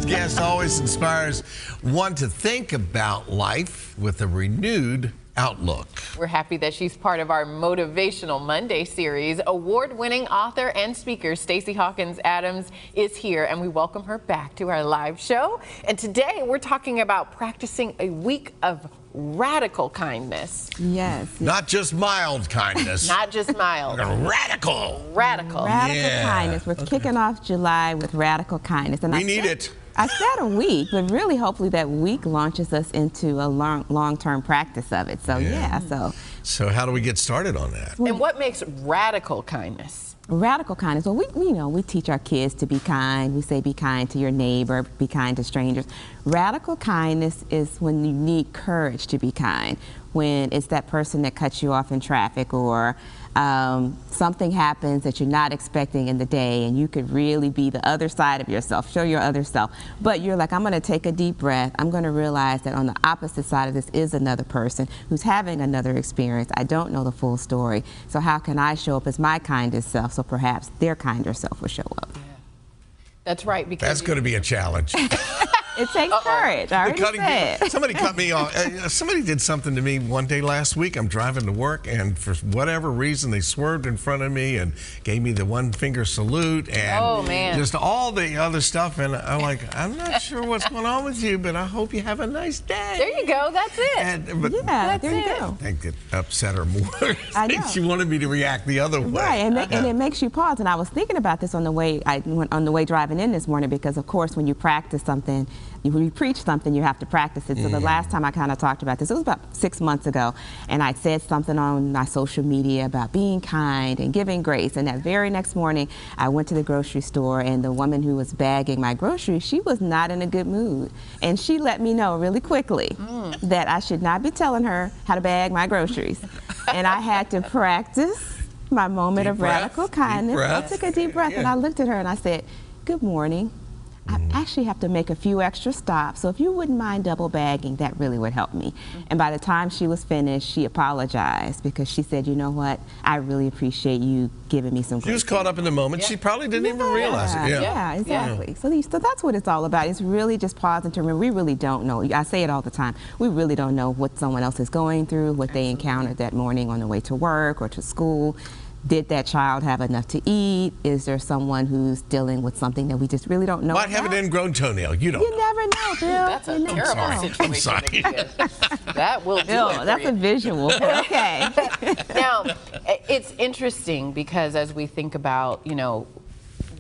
guest always inspires one to think about life with a renewed outlook. We're happy that she's part of our Motivational Monday series. Award-winning author and speaker Stacy Hawkins Adams is here, and we welcome her back to our live show. And today we're talking about practicing a week of radical kindness. Yes. Not just mild kindness. Not just mild. Radical. Radical. Radical kindness. We're kicking off July with radical kindness. And we need it. I said a week, but really hopefully that week launches us into a long-term practice of it. So So how do we get started on that? And what makes radical kindness? Radical kindness. Well, we teach our kids to be kind. We say be kind to your neighbor, be kind to strangers. Radical kindness is when you need courage to be kind. When it's that person that cuts you off in traffic, or something happens that you're not expecting in the day, and you could really be the other side of yourself, show your other self. But you're like, I'm going to take a deep breath. I'm going to realize that on the opposite side of this is another person who's having another experience. I don't know the full story. So how can I show up as my kindest self, so perhaps their kinder self will show up? Yeah. That's right. Because that's going to be a challenge. It takes courage. I already said. Somebody cut me off. Somebody did something to me one day last week. I'm driving to work, and for whatever reason, they swerved in front of me and gave me the one-finger salute and just all the other stuff. And I'm like, I'm not sure what's going on with you, but I hope you have a nice day. There you go. That's it. There you go. I think it upset her more. I know. She wanted me to react the other way. Right, and it makes you pause. And I was thinking about this on the way driving in this morning, because of course when you practice something, when you preach something, you have to practice it. So the last time I kind of talked about this, it was about 6 months ago, and I said something on my social media about being kind and giving grace. And that very next morning, I went to the grocery store, and the woman who was bagging my groceries, she was not in a good mood. And she let me know really quickly that I should not be telling her how to bag my groceries. And I had to practice my moment of radical kindness. I took a deep breath, and I looked at her and I said, "Good morning. I actually have to make a few extra stops, so if you wouldn't mind double bagging, that really would help me." And by the time she was finished, she apologized, because she said, "You know what? I really appreciate you giving me some grace." She was caught up in the moment. She probably didn't even realize it. Yeah, exactly. So that's what it's all about. It's really just pausing to remember we really don't know. I say it all the time. We really don't know what someone else is going through, what they encountered that morning on the way to work or to school. Did that child have enough to eat? Is there someone who's dealing with something that we just really don't know Might have an ingrown toenail. You don't know. You never know, Bill. That's a terrible situation. I'm sorry. That will do it. That's a visual. Okay. Now, it's interesting because as we think about,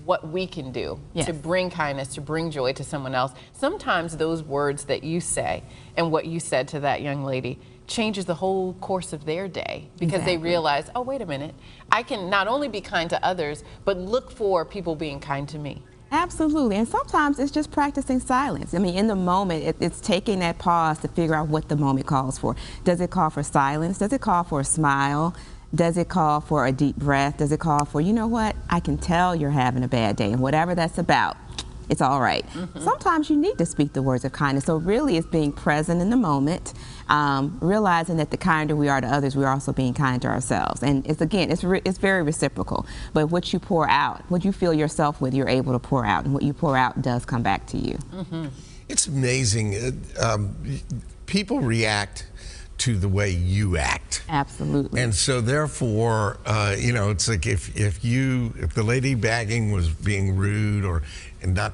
what we can do to bring kindness, to bring joy to someone else, sometimes those words that you say and what you said to that young lady changes the whole course of their day, because they realize, oh, wait a minute, I can not only be kind to others, but look for people being kind to me. Absolutely, and sometimes it's just practicing silence. I mean, in the moment, it's taking that pause to figure out what the moment calls for. Does it call for silence? Does it call for a smile? Does it call for a deep breath? Does it call for, you know what, I can tell you're having a bad day, and whatever that's about, it's all right. Sometimes you need to speak the words of kindness. So really it's being present in the moment, realizing that the kinder we are to others, we're also being kind to ourselves. And it's very reciprocal. But what you pour out, what you fill yourself with, you're able to pour out. And what you pour out does come back to you. It's amazing. People react to the way you act. Absolutely. And so therefore, it's like if the lady bagging was being rude or not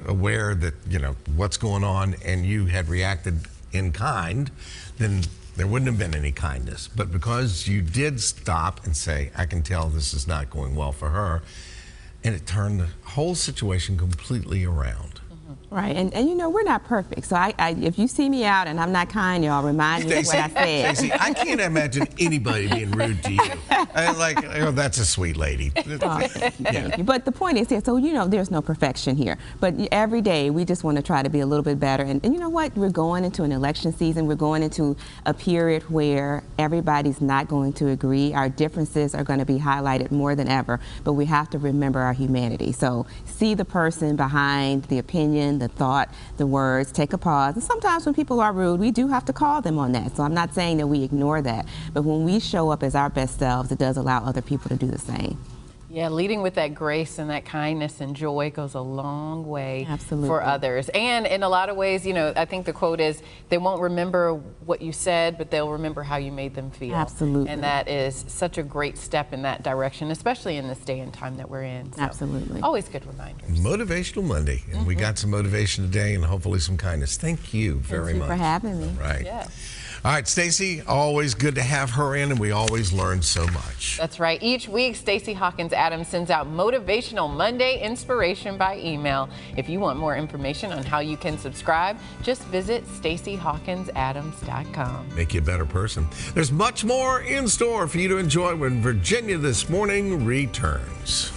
aware that, what's going on, and you had reacted in kind, then there wouldn't have been any kindness. But because you did stop and say, I can tell this is not going well for her, and it turned the whole situation completely around. Right, and we're not perfect. So if you see me out and I'm not kind, y'all remind me of what I said. Stacey, I can't imagine anybody being rude to you. That's a sweet lady. Thank you. But the point is here, so there's no perfection here. But every day we just want to try to be a little bit better. And you know what? We're going into an election season. We're going into a period where everybody's not going to agree. Our differences are going to be highlighted more than ever. But we have to remember our humanity. So see the person behind the opinion, the thought, the words, take a pause. And sometimes when people are rude, we do have to call them on that. So I'm not saying that we ignore that, but when we show up as our best selves, it does allow other people to do the same. Yeah, leading with that grace and that kindness and joy goes a long way for others. And in a lot of ways, you know, I think the quote is, they won't remember what you said, but they'll remember how you made them feel. Absolutely. And that is such a great step in that direction, especially in this day and time that we're in. So, absolutely. always good reminders. Motivational Monday. And we got some motivation today and hopefully some kindness. Thank you very much. Thank you for having me. Right. Yeah. All right, Stacy, always good to have her in, and we always learn so much. That's right. Each week, Stacy Hawkins Adams sends out Motivational Monday inspiration by email. If you want more information on how you can subscribe, just visit StacyHawkinsAdams.com. Make you a better person. There's much more in store for you to enjoy when Virginia This Morning returns.